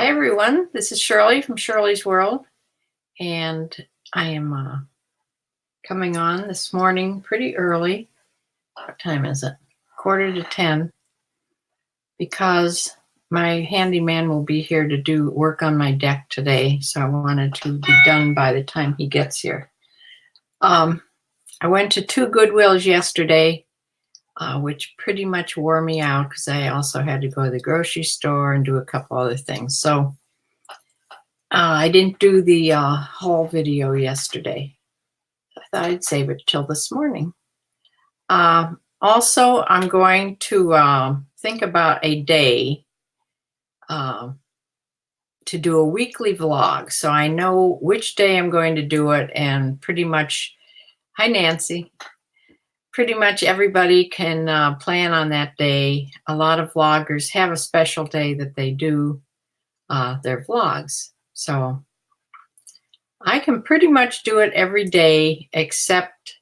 Hi everyone, this is Shirley from Shirley's World, and I am coming on this morning pretty early. What time is it? 9:45, because my handyman will be here to do work on my deck today, so I wanted to be done by the time he gets here. I went to 2 Goodwills yesterday, which pretty much wore me out because I also had to go to the grocery store and do a couple other things. So I didn't do the haul video yesterday. I thought I'd save it till this morning. Also, I'm going to think about a day to do a weekly vlog. So I know which day I'm going to do it, and pretty much, hi Nancy, pretty much everybody can plan on that day. A lot of vloggers have a special day that they do their vlogs. So I can pretty much do it every day, except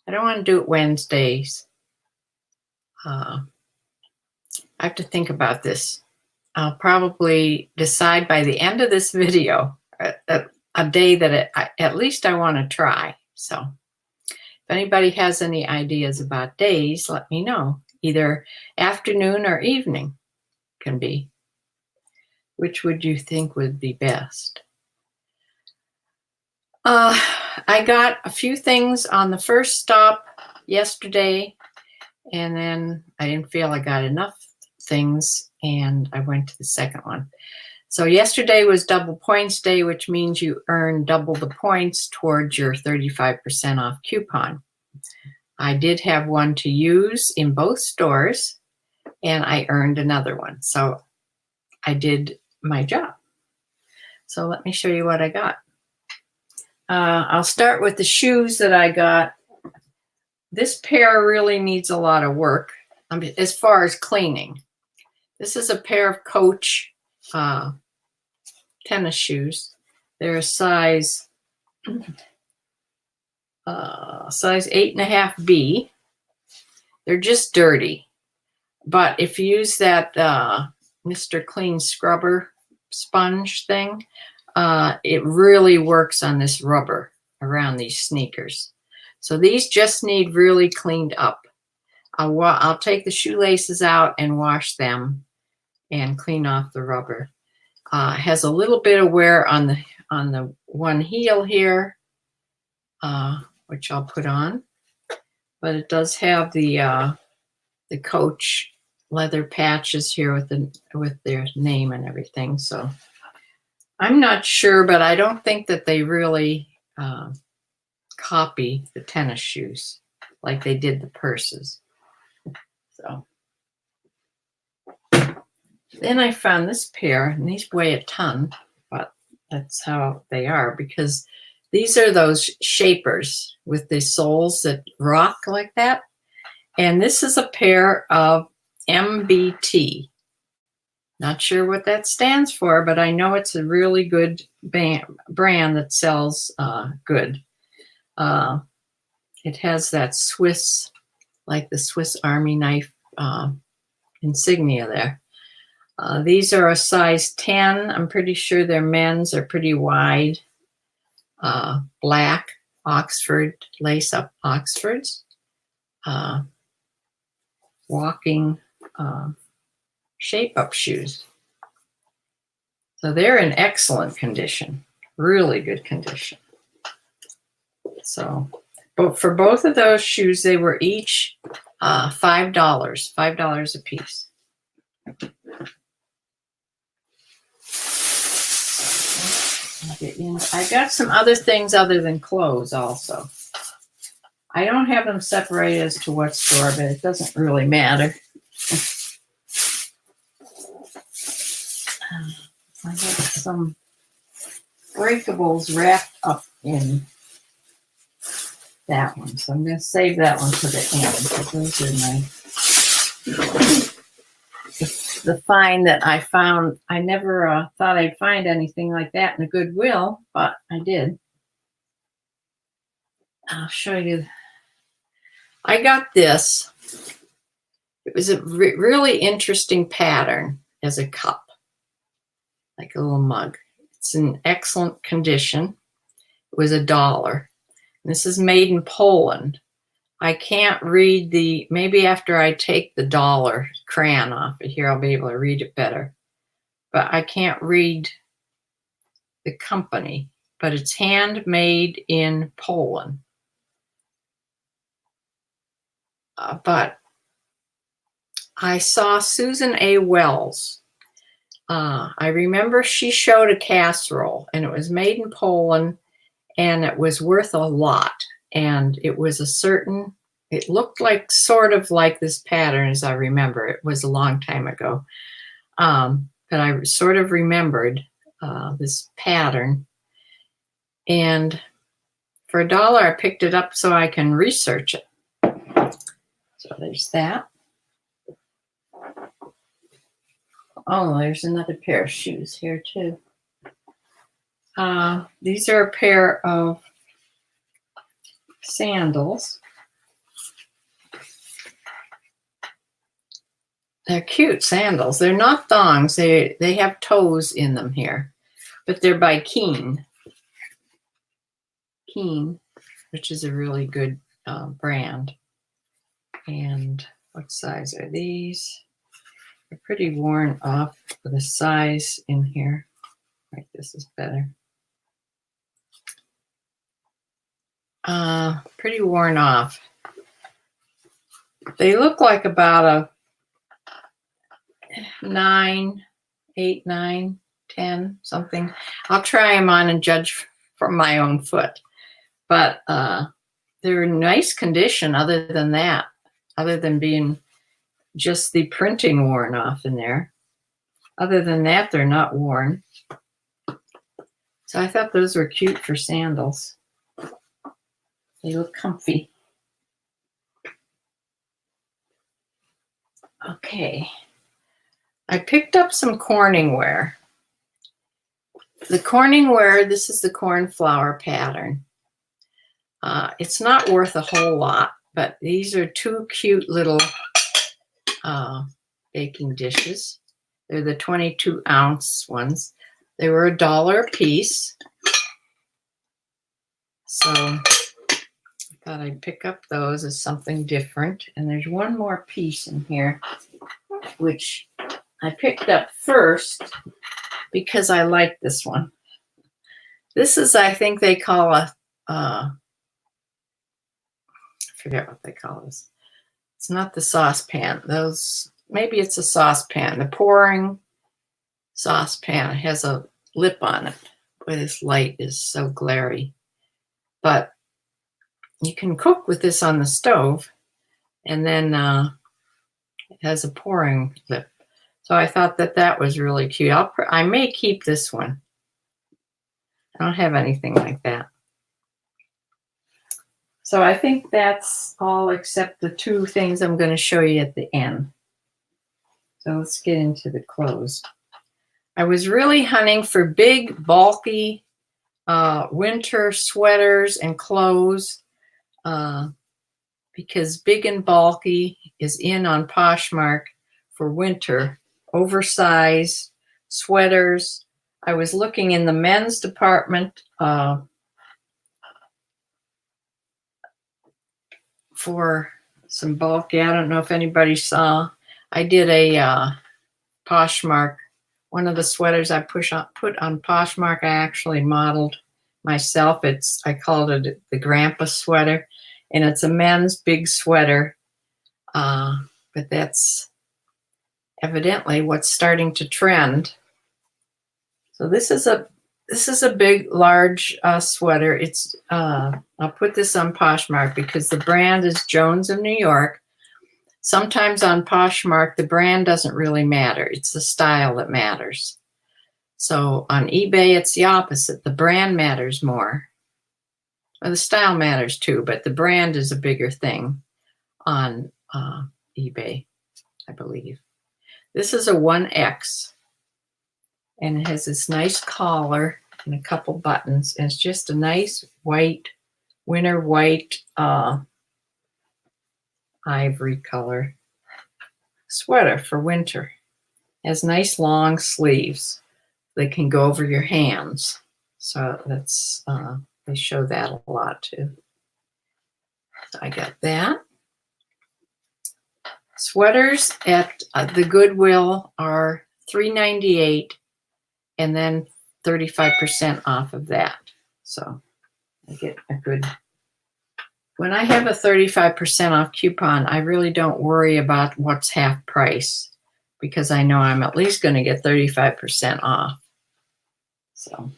I don't want to do it Wednesdays. I have to think about this. I'll probably decide by the end of this video a day that at least I want to try. So if anybody has any ideas about days, let me know. Either afternoon or evening can be. Which would you think would be best? I got a few things on the first stop yesterday, and then I didn't feel I got enough things, and I went to the second one. So yesterday was double points day, which means you earn double the points towards your 35% off coupon. I did have one to use in both stores, and I earned another one. So I did my job. So let me show you what I got. I'll start with the shoes that I got. This pair really needs a lot of work as far as cleaning. This is a pair of Coach tennis shoes. They're a size 8.5B. They're just dirty. But if you use that Mr. Clean Scrubber sponge thing, it really works on this rubber around these sneakers. So these just need really cleaned up. I'll take the shoelaces out and wash them and clean off the rubber. It has a little bit of wear on the one heel here, which I'll put on, but it does have the Coach leather patches here with their name and everything. So I'm not sure, but I don't think that they really copy the tennis shoes like they did the purses. So then I found this pair, and these weigh a ton, but that's how they are, because these are those shapers with the soles that rock like that. And this is a pair of MBT. Not sure what that stands for, but I know it's a really good brand that sells good. It has that Swiss, like the Swiss Army knife insignia there. These are a size 10. I'm pretty sure they're men's. They're pretty wide. Black Oxford, lace-up Oxfords. Walking shape-up shoes. So they're in excellent condition, really good condition. So, but for both of those shoes, they were each $5 a piece. I got some other things other than clothes also. I don't have them separated as to what store, but it doesn't really matter. I got some breakables wrapped up in that one. So I'm going to save that one to the end, because those are the find that I found. I never thought I'd find anything like that in a Goodwill, but I did. I'll show you. I got this. It was a really interesting pattern as a cup. like a little mug. It's in excellent condition. It was $1. This is made in Poland. I can't read maybe after I take the dollar crayon off of here, I'll be able to read it better. But I can't read the company, but it's handmade in Poland. But I saw Susan A. Wells. I remember she showed a casserole, and it was made in Poland, and it was worth a lot. And it was it looked like sort of like this pattern as I remember. It was a long time ago. But I sort of remembered this pattern. And for $1, I picked it up so I can research it. So there's that. Oh, there's another pair of shoes here too. These are a pair of sandals. They're cute sandals. They're not thongs. They have toes in them here, but they're by Keen, which is a really good brand. And what size are these? They're pretty worn off with the size in here. Right, this is better. Pretty worn off. They look like about a 9, 8, 9, 10, something. I'll try them on and judge from my own foot. But they're in nice condition other than that, other than being just the printing worn off in there. Other than that, they're not worn. So I thought those were cute for sandals. They look comfy. Okay. I picked up some Corningware. The Corningware, this is the cornflower pattern. It's not worth a whole lot, but these are 2 cute little baking dishes. They're the 22-ounce ones. They were $1 a piece. So I thought I'd pick up those as something different. And there's one more piece in here, which I picked up first because I like this one. This is, I think they call I forget what they call this. It's not the saucepan. Maybe it's a saucepan. The pouring saucepan has a lip on it where this light is so glary. But you can cook with this on the stove, and then it has a pouring lip. So I thought that was really cute. I may keep this one. I don't have anything like that. So I think that's all except the 2 things I'm going to show you at the end. So let's get into the clothes. I was really hunting for big, bulky winter sweaters and clothes because big and bulky is in on Poshmark for winter. Oversized sweaters. I was looking in the men's department for some bulky. I don't know if anybody saw. I did a Poshmark. One of the sweaters I put on Poshmark, I actually modeled myself. I called it the grandpa sweater, and it's a men's big sweater. But that's evidently what's starting to trend. So this is a big, large sweater. It's I'll put this on Poshmark because the brand is Jones of New York. Sometimes on Poshmark, the brand doesn't really matter. It's the style that matters. So on eBay, it's the opposite. The brand matters more. Well, the style matters too, but the brand is a bigger thing on eBay, I believe. This is a 1X, and it has this nice collar and a couple buttons. And it's just a nice white, winter white, ivory color sweater for winter. It has nice long sleeves. they can go over your hands. So that's, they show that a lot too. So I got that. Sweaters at the Goodwill are $3.98 and then 35% off of that. So I get a good, when I have a 35% off coupon, I really don't worry about what's half price because I know I'm at least going to get 35% off. So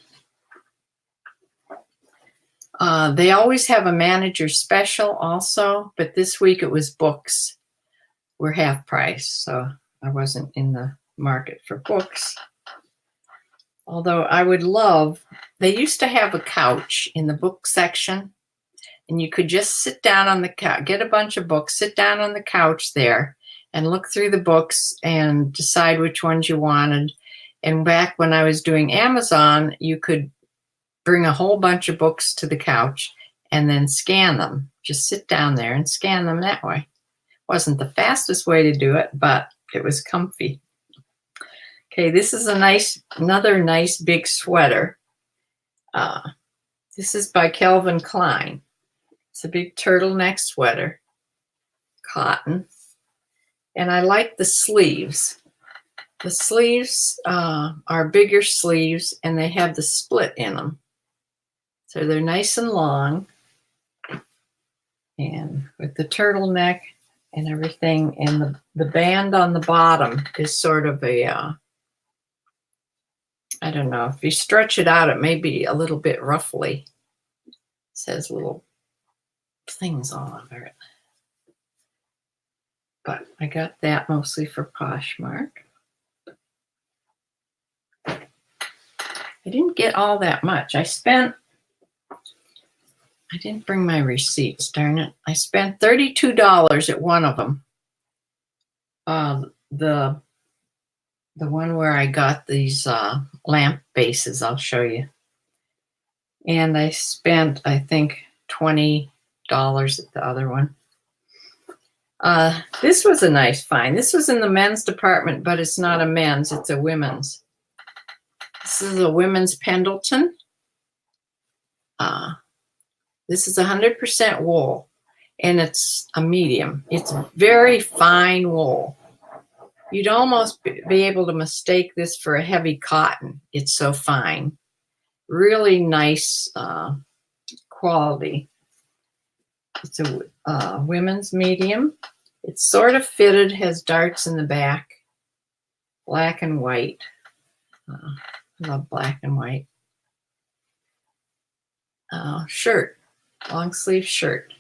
they always have a manager special also, but this week it was books were half price, so I wasn't in the market for books. Although I would love, they used to have a couch in the book section, and you could just sit down on the couch, get a bunch of books, sit down on the couch there, and look through the books and decide which ones you wanted. And back when I was doing Amazon, you could bring a whole bunch of books to the couch and then scan them. Just sit down there and scan them that way. Wasn't the fastest way to do it, but it was comfy. Okay, this is another nice big sweater. This is by Calvin Klein. It's a big turtleneck sweater, cotton. And I like the sleeves. The sleeves are bigger sleeves and they have the split in them. So they're nice and long. And with the turtleneck and everything, and the band on the bottom is sort of a, I don't know, if you stretch it out, it may be a little bit ruffly. It says little things all over it. But I got that mostly for Poshmark. I didn't get all that much. I didn't bring my receipts, darn it. I spent $32 at one of them. The one where I got these lamp bases, I'll show you. And I spent, I think, $20 at the other one. This was a nice find. This was in the men's department, but it's not a men's, it's a women's. This is a women's Pendleton. This is 100% wool, and it's a medium. It's very fine wool. You'd almost be able to mistake this for a heavy cotton. It's so fine. Really nice quality. It's a women's medium. It's sort of fitted, has darts in the back, black and white. I love black and white. Shirt, long sleeve shirt.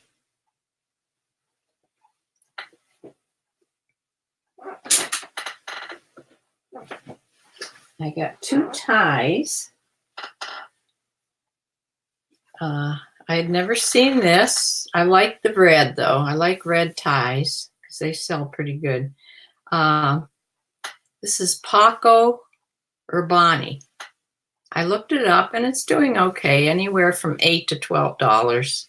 I got two ties. I had never seen this. I like the red though. I like red ties because they sell pretty good. This is Paco Urbani. I looked it up and it's doing okay, anywhere from $8 to $12.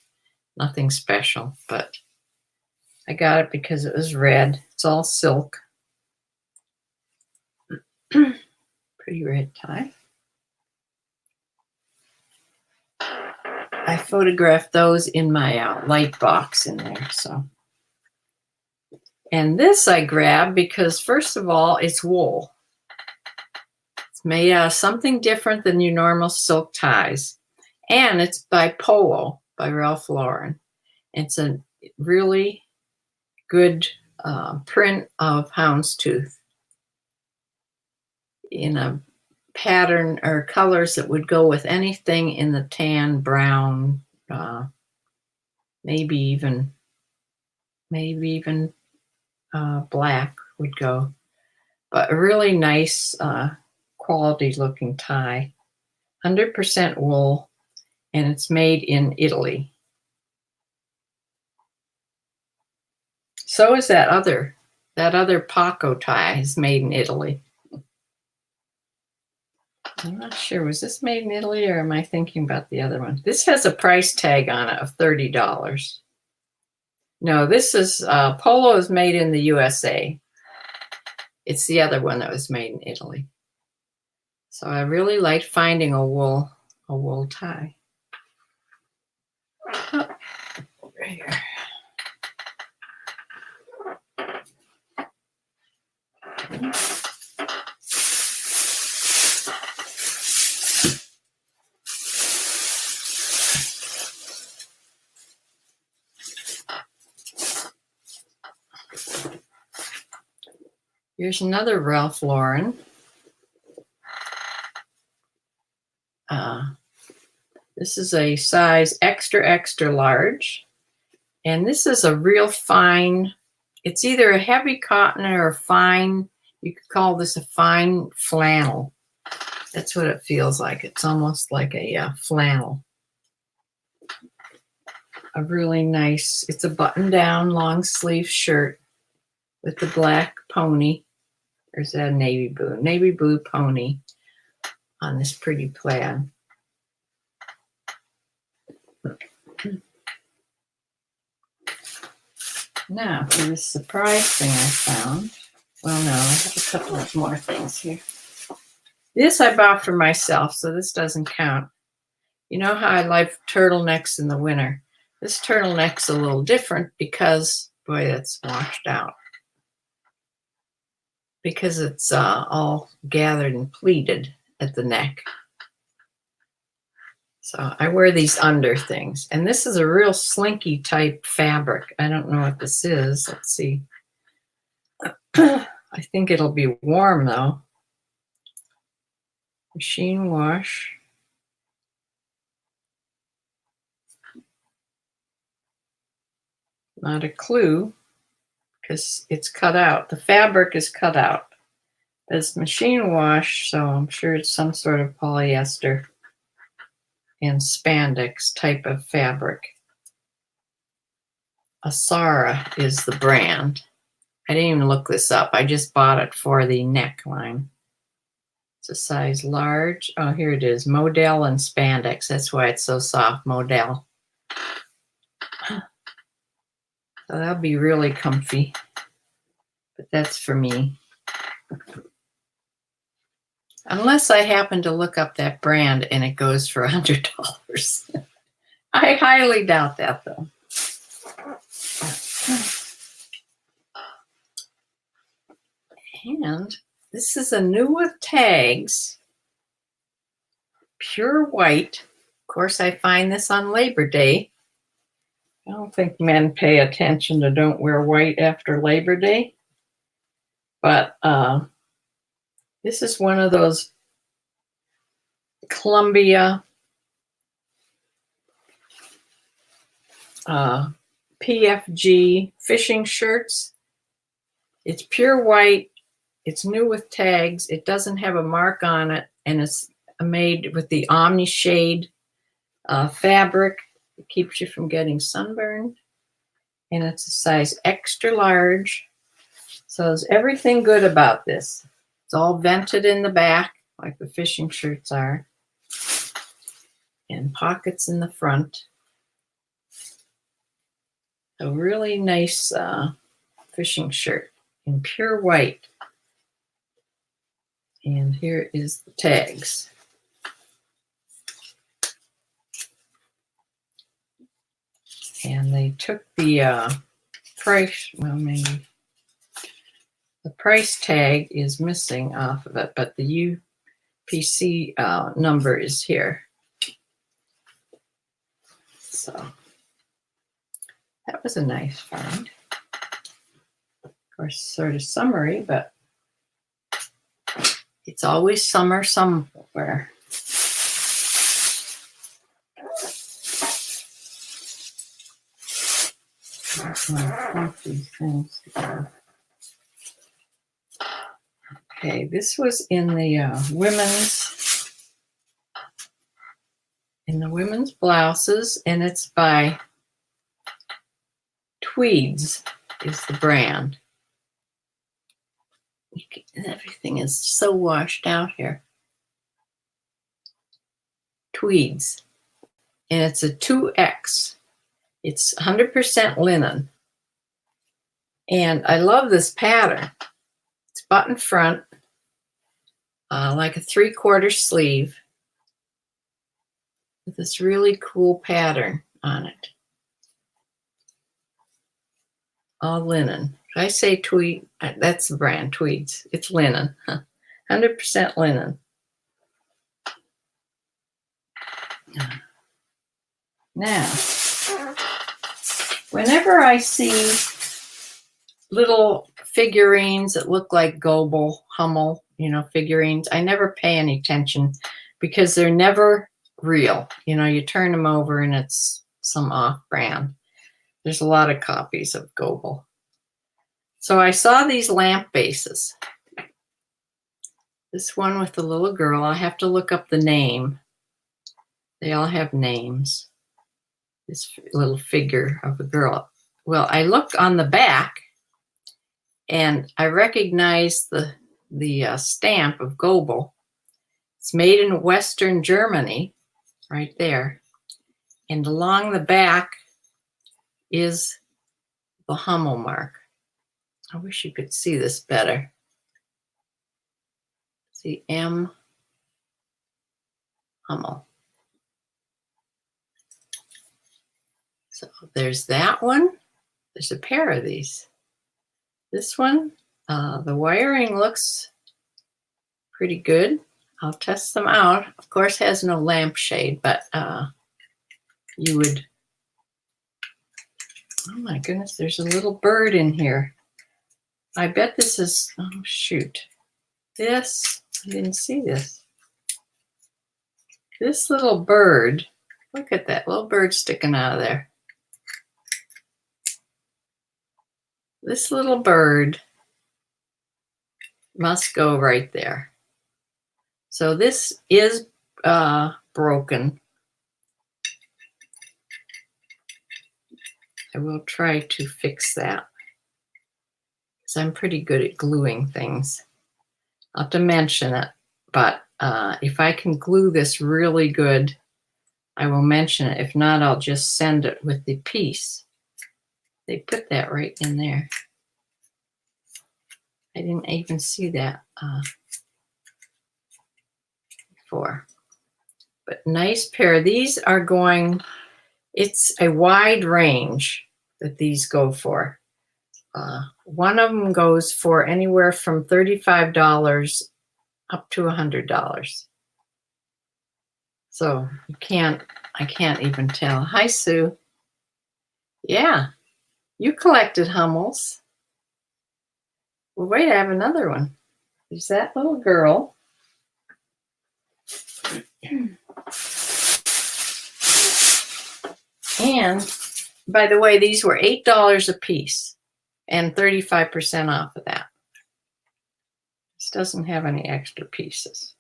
Nothing special, but I got it because it was red. It's all silk. Pretty red tie. I photographed those in my light box in there. So, and this I grabbed because first of all, it's wool. It's made out of something different than your normal silk ties, and it's by Polo by Ralph Lauren. It's a really good print of houndstooth in a pattern or colors that would go with anything in the tan, brown, maybe even black would go. But a really nice quality looking tie. 100% wool, and it's made in Italy. So is that other Paco tie is made in Italy. I'm not sure. Was this made in Italy or am I thinking about the other one? This has a price tag on it of $30. No, this is Polo is made in the USA. It's the other one that was made in Italy. So I really like finding a wool tie. Oh, over here. Here's another Ralph Lauren. This is a size extra, extra large. And this is a real fine, it's either a heavy cotton or a fine, you could call this a fine flannel. That's what it feels like. It's almost like a flannel. A really nice, it's a button-down long sleeve shirt with the black pony. There's a navy blue pony on this pretty plaid. Now for this surprise thing I found. Well, no, I have a couple of more things here. This I bought for myself, so this doesn't count. You know how I like turtlenecks in the winter? This turtleneck's a little different because, boy, that's washed out. Because it's all gathered and pleated at the neck. So I wear these under things. And this is a real slinky type fabric. I don't know what this is. Let's see. I think it'll be warm though. Machine wash. Not a clue because it's cut out. The fabric is cut out. But it's machine wash, so I'm sure it's some sort of polyester and spandex type of fabric. Asara is the brand. I didn't even look this up. I just bought it for the neckline. It's a size large. Oh, here it is. Modal and spandex. That's why it's so soft. Modal. So that'll be really comfy. But that's for me. Unless I happen to look up that brand and it goes for $100. I highly doubt that though. And this is a new with tags. Pure white. Of course, I find this on Labor Day. I don't think men pay attention to don't wear white after Labor Day. But this is one of those Columbia PFG fishing shirts. It's pure white. It's new with tags. It doesn't have a mark on it, and it's made with the Omni Shade fabric. It keeps you from getting sunburned, and it's a size extra large. So there's everything good about this. It's all vented in the back, like the fishing shirts are, and pockets in the front. A really nice fishing shirt in pure white. And here is the tags. And they took the price, well, maybe the price tag is missing off of it, but the UPC number is here. So that was a nice find. Of course, sort of summery, but it's always summer somewhere. These things together. Okay, this was in the women's blouses, and it's by Tweeds is the brand. Everything is so washed out here. Tweeds, and it's a 2X. It's 100% linen, and I love this pattern. It's button front. like a 3/4 sleeve with this really cool pattern on it. All linen. I say tweed, that's the brand, Tweeds. It's linen, 100% linen. Now, whenever I see little figurines that look like Goebel, Hummel, figurines, I never pay any attention because they're never real. You turn them over and it's some off-brand. There's a lot of copies of Goebel. So I saw these lamp bases. This one with the little girl, I have to look up the name. They all have names. This little figure of a girl. Well, I looked on the back and I recognized the stamp of Goebel. It's made in Western Germany, right there. And along the back is the Hummel mark. I wish you could see this better. See, M. Hummel. So there's that one. There's a pair of these. This one, the wiring looks pretty good. I'll test them out. Of course, has no lampshade, but you would. Oh my goodness, there's a little bird in here. I bet this is, oh shoot. This, I didn't see this. This little bird, look at that little bird sticking out of there. This little bird must go right there. So this is broken. I will try to fix that, because I'm pretty good at gluing things. Not to mention it, but if I can glue this really good, I will mention it. If not, I'll just send it with the piece. They put that right in there. I didn't even see that before. But nice pair. These are going, it's a wide range that these go for. One of them goes for anywhere from $35 up to $100. So I can't even tell. Hi, Sue. Yeah, you collected Hummels. Well, wait, I have another one. There's that little girl. And by the way, these were $8 a piece and 35% off of that. This doesn't have any extra pieces.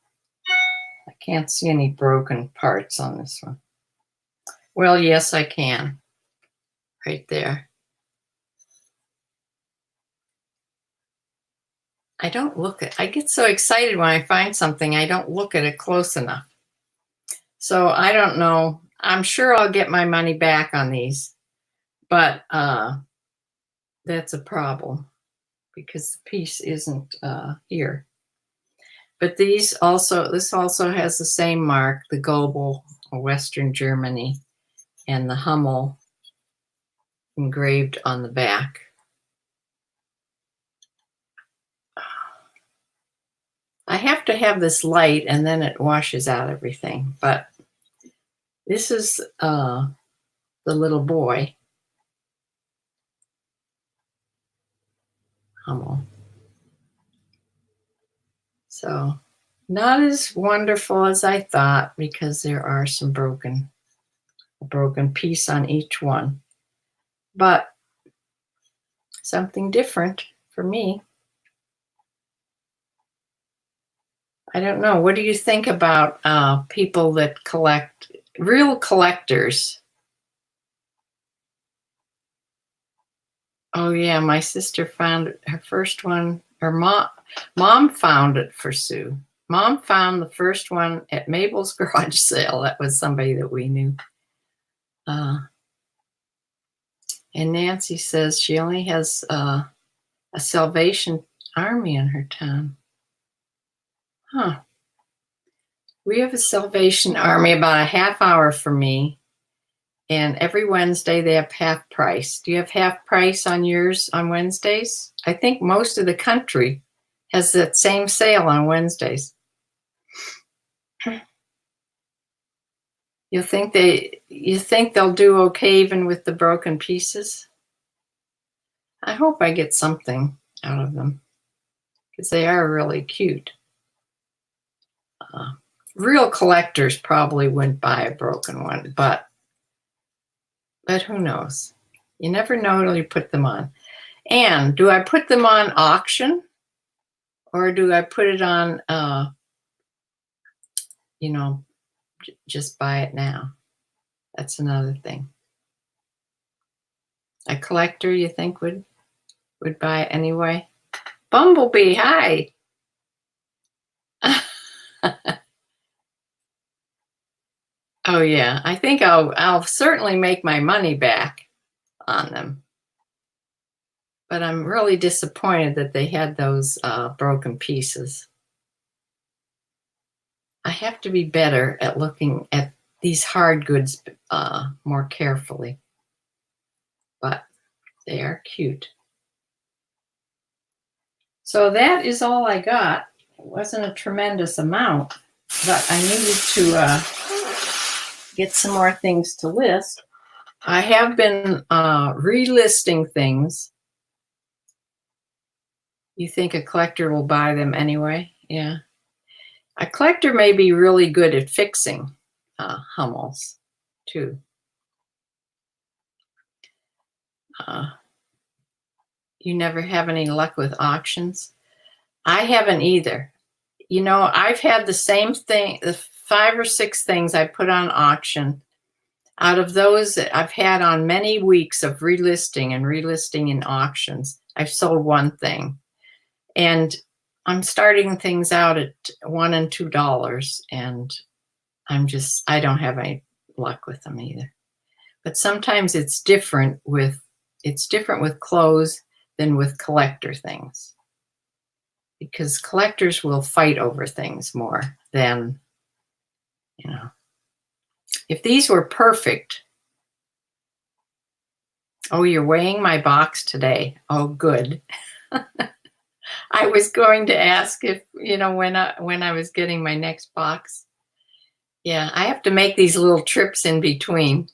I can't see any broken parts on this one. Well, yes, I can. Right there. I don't look at, I get so excited when I find something, I don't look at it close enough. So I don't know. I'm sure I'll get my money back on these, but that's a problem because the piece isn't here. But this also has the same mark, the Goebel, Western Germany, and the Hummel engraved on the back. I have to have this light and then it washes out everything, but this is the little boy, Hummel. So not as wonderful as I thought because there are some a broken piece on each one, but something different for me. I don't know. What do you think about people that collect, real collectors? Oh yeah, my sister found her first one. Her mom found it for Sue. Mom found the first one at Mabel's garage sale. That was somebody that we knew. And Nancy says she only has a Salvation Army in her town. Huh. We have a Salvation Army about a half hour from me. And every Wednesday they have half price. Do you have half price on yours on Wednesdays? I think most of the country has that same sale on Wednesdays. You think they'll do okay even with the broken pieces? I hope I get something out of them because they are really cute. Real collectors probably wouldn't buy a broken one, but who knows? You never know until you put them on. And do I put them on auction or do I put it on, just buy it now? That's another thing. A collector, you think would buy it anyway? Bumblebee, hi. Oh yeah, I think I'll certainly make my money back on them. But I'm really disappointed that they had those broken pieces. I have to be better at looking at these hard goods more carefully. But they are cute. So that is all I got. It wasn't a tremendous amount, but I needed to get some more things to list. I have been relisting things. You think a collector will buy them anyway? Yeah. A collector may be really good at fixing Hummels, too. You never have any luck with auctions? I haven't either. I've had the same thing, the 5 or 6 things I put on auction. Out of those that I've had on many weeks of relisting in auctions, I've sold one thing. And I'm starting things out at $1 and $2, and I don't have any luck with them either. But sometimes it's different with clothes than with collector things, because collectors will fight over things more than, if these were perfect. Oh, you're weighing my box today. Oh, good. I was going to ask if, when I was getting my next box. Yeah, I have to make these little trips in between.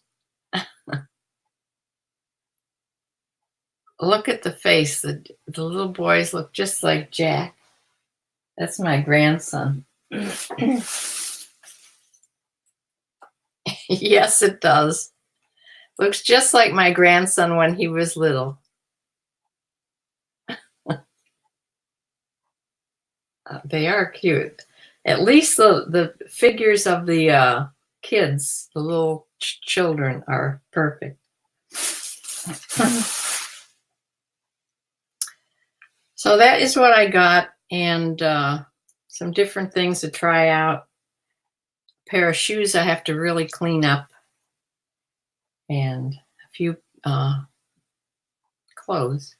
Look at the face. The little boys look just like Jack. That's my grandson. Yes, it does. Looks just like my grandson when he was little. They are cute. At least the figures of the kids, the little children, are perfect. So that is what I got, and some different things to try out. A pair of shoes I have to really clean up, and a few clothes.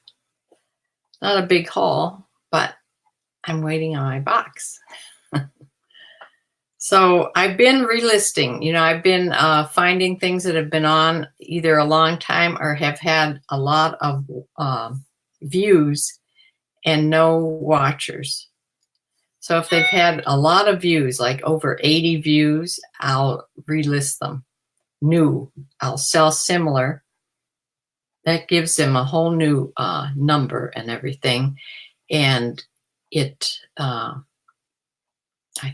Not a big haul, but I'm waiting on my box. So I've been relisting. I've been finding things that have been on either a long time or have had a lot of views and no watchers. So if they've had a lot of views, like over 80 views, I'll relist them. New, I'll sell similar. That gives them a whole new number and everything. And I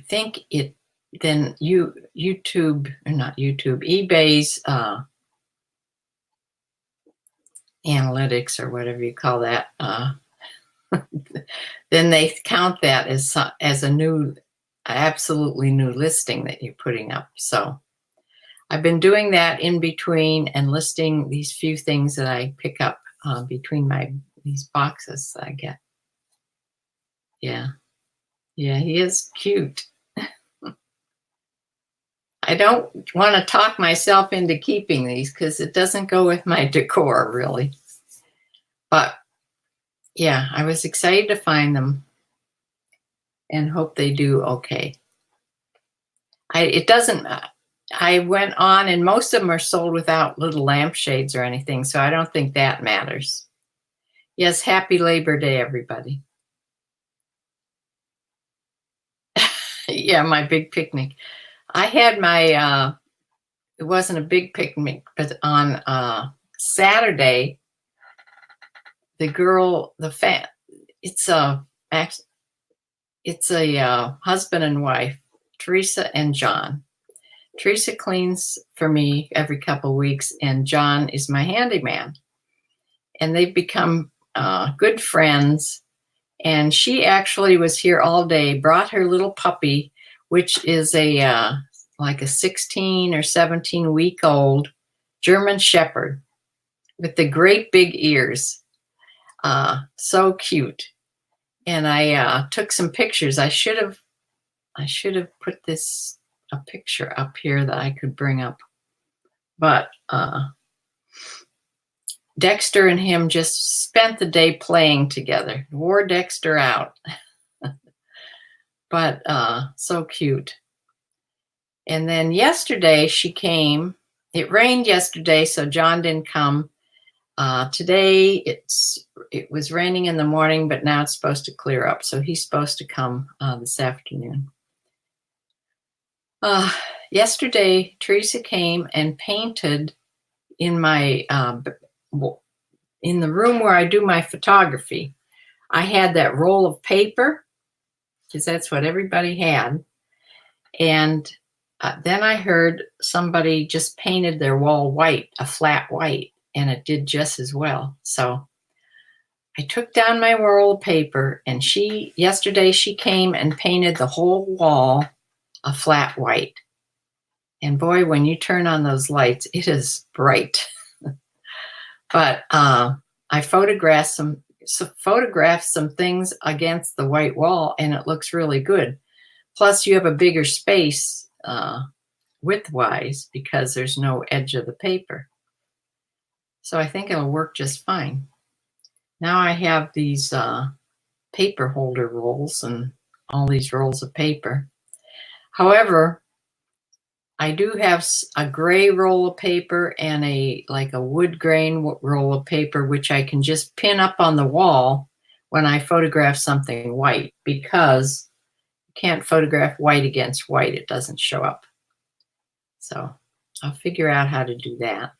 think then eBay's analytics, or whatever you call that, then they count that as a new, absolutely new listing that you're putting up. So I've been doing that in between and listing these few things that I pick up between these boxes that I get. Yeah, he is cute. I don't want to talk myself into keeping these because it doesn't go with my decor, really. But yeah, I was excited to find them. and hope they do okay. I went on, and most of them are sold without little lampshades or anything, so I don't think that matters. Yes, happy Labor Day, everybody. Yeah, my big picnic. I had my, it wasn't a big picnic, but on Saturday, it's a husband and wife, Teresa and John. Teresa cleans for me every couple of weeks, and John is my handyman. And they've become good friends. And she actually was here all day, brought her little puppy, which is like a 16 or 17-week-old German Shepherd with the great big ears. So cute. And I took some pictures. I should have put a picture up here that I could bring up. But Dexter and him just spent the day playing together. Wore Dexter out. But so cute. And then yesterday she came. It rained yesterday, so John didn't come. Today it was raining in the morning, but now it's supposed to clear up, so he's supposed to come this afternoon. Yesterday, Teresa came and painted in my in the room where I do my photography. I had that roll of paper because that's what everybody had, and then I heard somebody just painted their wall white, a flat white, and it did just as well. So I took down my roll of paper, and yesterday she came and painted the whole wall a flat white. And boy, when you turn on those lights, it is bright. But I photographed some things against the white wall, and it looks really good. Plus, you have a bigger space width-wise because there's no edge of the paper. So I think it'll work just fine. Now I have these paper holder rolls and all these rolls of paper. However, I do have a gray roll of paper and like a wood grain roll of paper, which I can just pin up on the wall when I photograph something white, because you can't photograph white against white. It doesn't show up. So I'll figure out how to do that.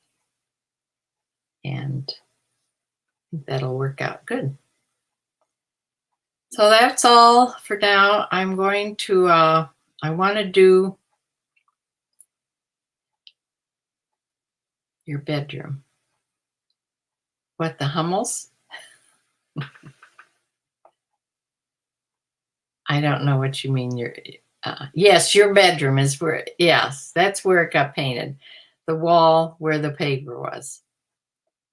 And I think that'll work out good. So that's all for now. I'm going to, I want to do your bedroom. What, the Hummels? I don't know what you mean. Yes, your bedroom is where, yes, that's where it got painted. The wall where the paper was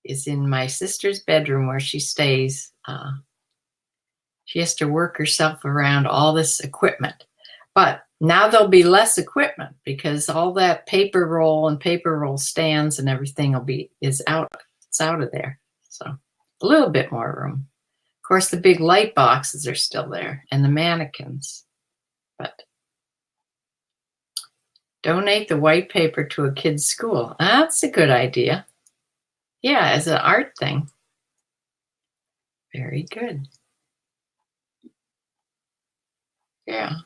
is in my sister's bedroom where she stays. She has to work herself around all this equipment. But now there'll be less equipment because all that paper roll and paper roll stands and everything is out. It's out of there. So a little bit more room. Of course, the big light boxes are still there and the mannequins. But donate the white paper to a kid's school. That's a good idea. Yeah, as an art thing. Very good. Yeah.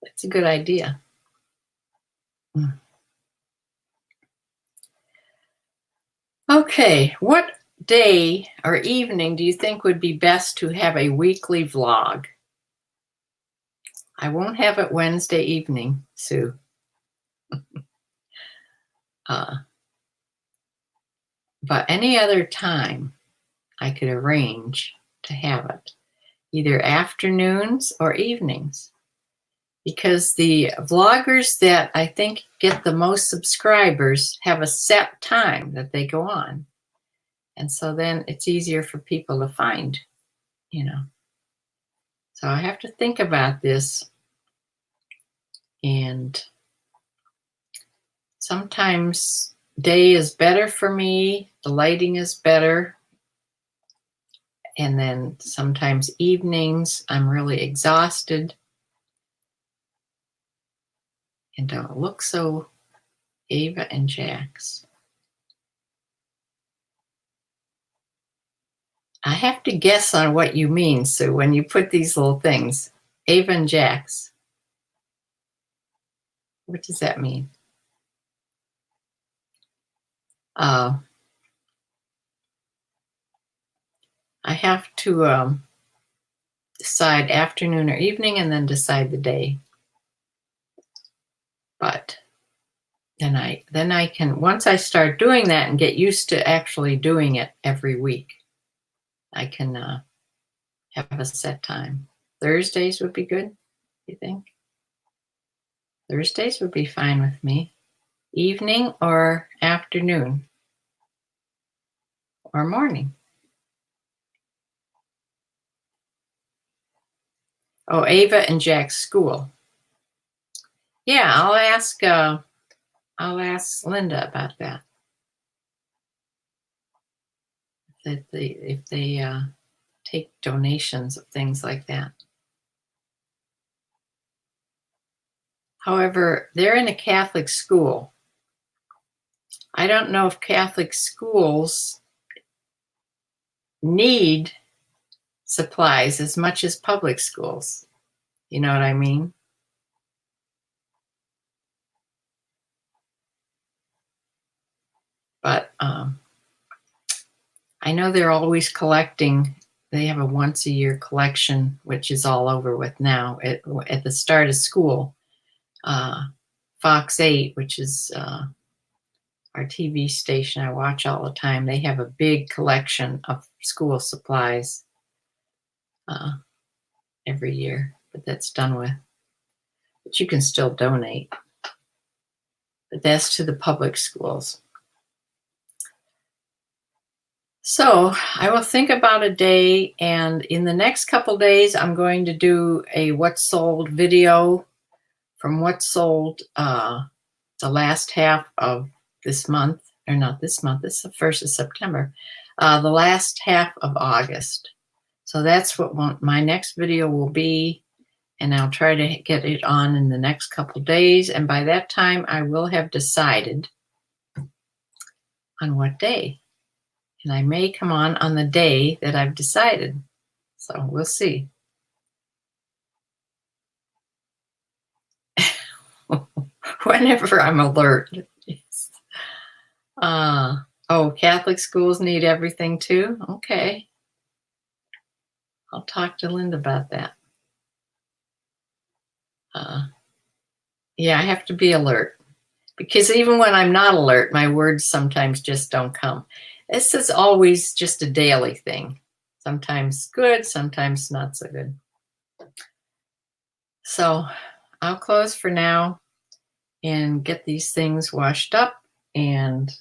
That's a good idea. Okay, what day or evening do you think would be best to have a weekly vlog? I won't have it Wednesday evening, Sue. But any other time I could arrange to have it, either afternoons or evenings. Because the vloggers that I think get the most subscribers have a set time that they go on. And so then it's easier for people to find, you know. So I have to think about this. And sometimes day is better for me. The lighting is better. And then sometimes evenings, I'm really exhausted and don't look so Ava and Jax. I have to guess on what you mean, Sue, when you put these little things. Ava and Jax. What does that mean? I have to decide afternoon or evening and then decide the day. But then I can, once I start doing that and get used to actually doing it every week, I can have a set time. Thursdays would be good, you think? Thursdays would be fine with me. Evening or afternoon or morning. Oh, Ava and Jack's school. Yeah, I'll ask Linda about that. If they take donations of things like that. However, they're in a Catholic school. I don't know if Catholic schools need supplies as much as public schools. You know what I mean? But I know they're always collecting. They have a once a year collection, which is all over with now. At the start of school, Fox 8, which is our TV station I watch all the time, they have a big collection of school supplies every year, but that's done with. But you can still donate. But that's to the public schools. So I will think about a day, and in the next couple days, I'm going to do a What Sold video from What Sold the last half of this month, or not this month, this is the 1st of September, the last half of August. So that's what my next video will be, and I'll try to get it on in the next couple days, and by that time, I will have decided on what day. And I may come on the day that I've decided. So we'll see. Whenever I'm alert. Oh, Catholic schools need everything too? Okay. I'll talk to Linda about that. Yeah, I have to be alert. Because even when I'm not alert, my words sometimes just don't come. This is always just a daily thing. Sometimes good, sometimes not so good. So I'll close for now and get these things washed up and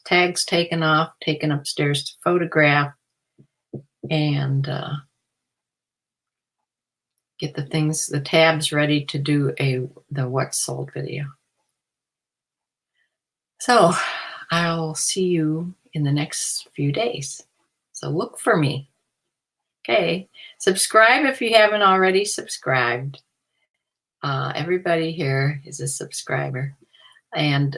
tags taken off, taken upstairs to photograph, and get the tabs ready to do the What Sold video. So I'll see you in the next few days. So look for me. Okay. Subscribe if you haven't already subscribed. Everybody here is a subscriber. And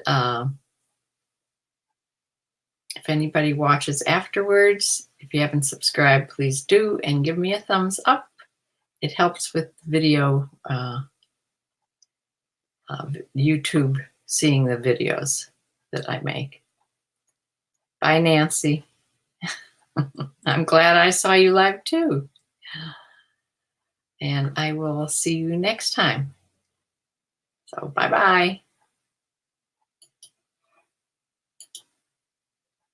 if anybody watches afterwards, if you haven't subscribed, please do and give me a thumbs up. It helps with video, YouTube seeing the videos that I make. Bye, Nancy. I'm glad I saw you live too. And I will see you next time. So bye-bye.